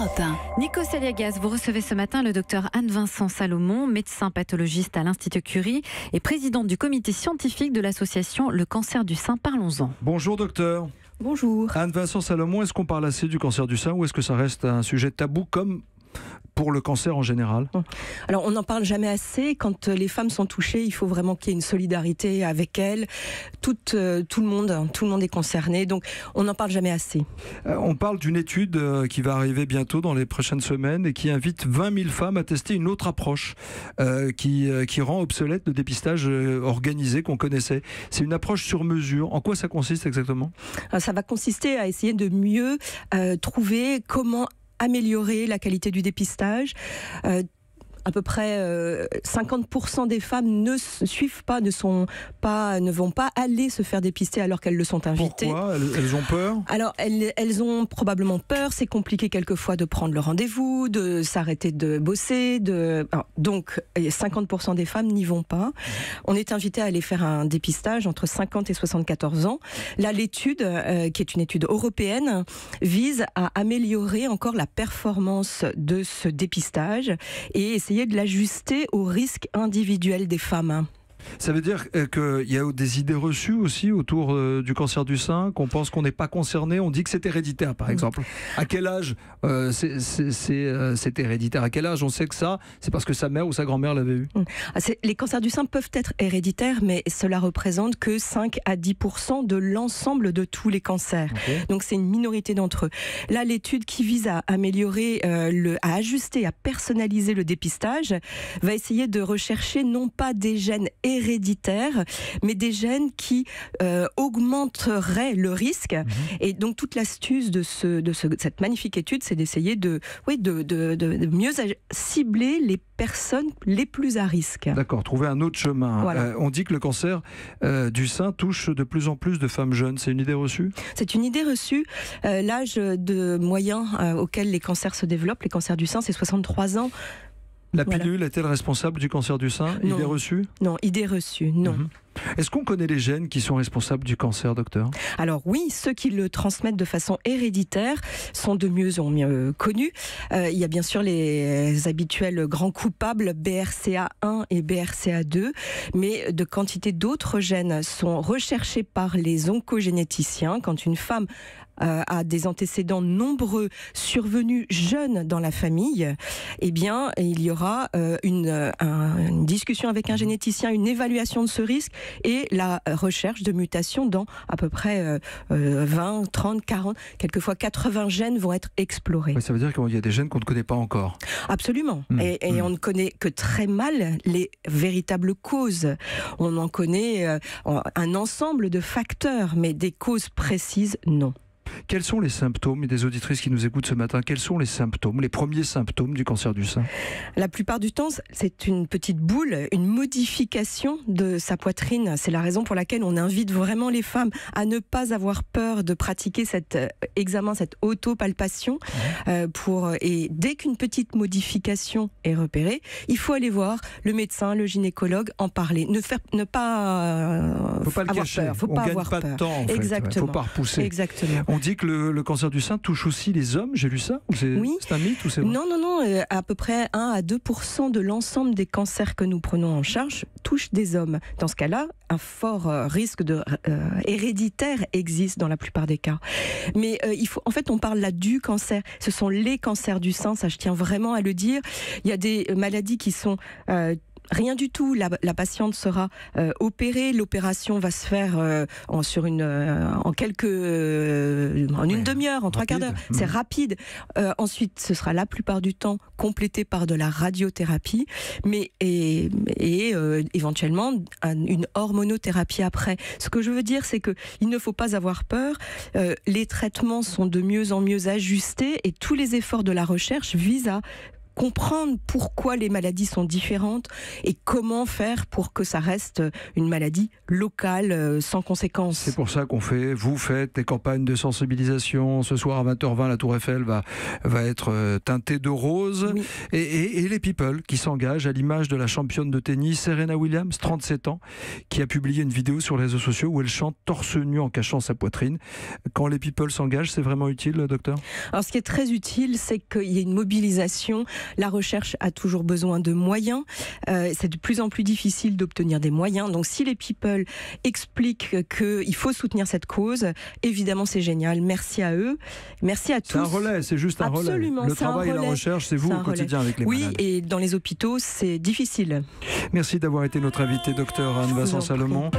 Europe 1. Nikos Aliagas, vous recevez ce matin le docteur Anne-Vincent Salomon, médecin pathologiste à l'Institut Curie et présidente du comité scientifique de l'association Le Cancer du Sein. Parlons-en. Bonjour docteur. Bonjour. Anne-Vincent Salomon, est-ce qu'on parle assez du cancer du sein ou est-ce que ça reste un sujet tabou comme pour le cancer en général? Alors, on n'en parle jamais assez. Quand les femmes sont touchées, il faut vraiment qu'il y ait une solidarité avec elles. Tout le monde est concerné, donc on n'en parle jamais assez. On parle d'une étude qui va arriver bientôt dans les prochaines semaines et qui invite 20 000 femmes à tester une autre approche qui rend obsolète le dépistage organisé qu'on connaissait. C'est une approche sur mesure. En quoi ça consiste exactement? Ça va consister à essayer de mieux trouver comment améliorer la qualité du dépistage. À peu près 50% des femmes ne suivent pas, ne vont pas aller se faire dépister alors qu'elles le sont invitées. Pourquoi? Elles ont peur? Alors, elles ont probablement peur. C'est compliqué quelquefois de prendre le rendez-vous, de s'arrêter de bosser. Donc, 50% des femmes n'y vont pas. On est invité à aller faire un dépistage entre 50 et 74 ans. Là, l'étude, qui est une étude européenne, vise à améliorer encore la performance de ce dépistage et essayer de l'ajuster aux risques individuels des femmes. Ça veut dire qu'il y a des idées reçues aussi autour du cancer du sein, qu'on pense qu'on n'est pas concerné, on dit que c'est héréditaire par exemple. À quel âge c'est héréditaire? À quel âge on sait que ça, c'est parce que sa mère ou sa grand-mère l'avait eu? Les cancers du sein peuvent être héréditaires, mais cela représente que 5 à 10% de l'ensemble de tous les cancers. Okay. Donc c'est une minorité d'entre eux. Là, l'étude qui vise à améliorer, à ajuster, à personnaliser le dépistage, va essayer de rechercher non pas des gènes héréditaires, mais des gènes qui augmenteraient le risque. Et donc toute l'astuce de cette magnifique étude, c'est d'essayer de mieux cibler les personnes les plus à risque. D'accord, trouver un autre chemin. Voilà. On dit que le cancer du sein touche de plus en plus de femmes jeunes. C'est une idée reçue? C'est une idée reçue. L'âge moyen auquel les cancers se développent, les cancers du sein, c'est 63 ans. La pilule est-elle responsable du cancer du sein? Non. Idée reçue? Non, idée reçue, non. Est-ce qu'on connaît les gènes qui sont responsables du cancer, docteur? Alors oui, ceux qui le transmettent de façon héréditaire sont de mieux en mieux connus. Il y a bien sûr les habituels grands coupables BRCA1 et BRCA2, mais de quantité d'autres gènes sont recherchés par les oncogénéticiens. Quand une femme a des antécédents nombreux survenus jeunes dans la famille, eh bien, il y aura une discussion avec un généticien, une évaluation de ce risque et la recherche de mutations dans à peu près 20, 30, 40, quelquefois 80 gènes vont être explorés. Oui, ça veut dire qu'il y a des gènes qu'on ne connaît pas encore. Absolument. Et on ne connaît que très mal les véritables causes. On en connaît un ensemble de facteurs, mais des causes précises, non. Quels sont les symptômes, et des auditrices qui nous écoutent ce matin, quels sont les symptômes, les premiers symptômes du cancer du sein? La plupart du temps, c'est une petite boule, une modification de sa poitrine. C'est la raison pour laquelle on invite vraiment les femmes à ne pas avoir peur de pratiquer cet examen, cette autopalpation. Et dès qu'une petite modification est repérée, il faut aller voir le médecin, le gynécologue, en parler. Ne pas faut pas le cacher. Peur. Faut on pas gagne avoir pas peur. de temps. En fait. Exactement. Faut pas repousser. Exactement. On dit que le cancer du sein touche aussi les hommes, j'ai lu ça? Oui. C'est un mythe ou c'est vrai? Non, à peu près 1 à 2% de l'ensemble des cancers que nous prenons en charge touchent des hommes. Dans ce cas-là, un fort risque héréditaire existe dans la plupart des cas. Mais en fait, on parle là du cancer. Ce sont les cancers du sein, ça je tiens vraiment à le dire. Il y a des maladies qui sont... rien du tout, la patiente sera opérée, l'opération va se faire en une demi-heure, en 3 quarts d'heure. C'est rapide. Ensuite, ce sera la plupart du temps complété par de la radiothérapie, et éventuellement une hormonothérapie après. Ce que je veux dire, c'est qu'il ne faut pas avoir peur. Les traitements sont de mieux en mieux ajustés et tous les efforts de la recherche visent à comprendre pourquoi les maladies sont différentes et comment faire pour que ça reste une maladie locale, sans conséquences. C'est pour ça vous faites des campagnes de sensibilisation. Ce soir à 20h20, la Tour Eiffel va être teintée de rose. Oui. Et les people qui s'engagent, à l'image de la championne de tennis Serena Williams, 37 ans, qui a publié une vidéo sur les réseaux sociaux où elle chante torse nu en cachant sa poitrine. Quand les people s'engagent, c'est vraiment utile, docteur ? Alors, ce qui est très utile, c'est qu'il y ait une mobilisation. La recherche a toujours besoin de moyens. C'est de plus en plus difficile d'obtenir des moyens. Donc, si les people expliquent qu'il faut soutenir cette cause, évidemment, c'est génial. Merci à eux. Merci à tous. C'est un relais, c'est juste un Absolument, relais. Le travail et la recherche, c'est vous au quotidien avec les malades. Oui, et dans les hôpitaux, c'est difficile. Merci d'avoir été notre invité, docteur Anne Vincent Salomon.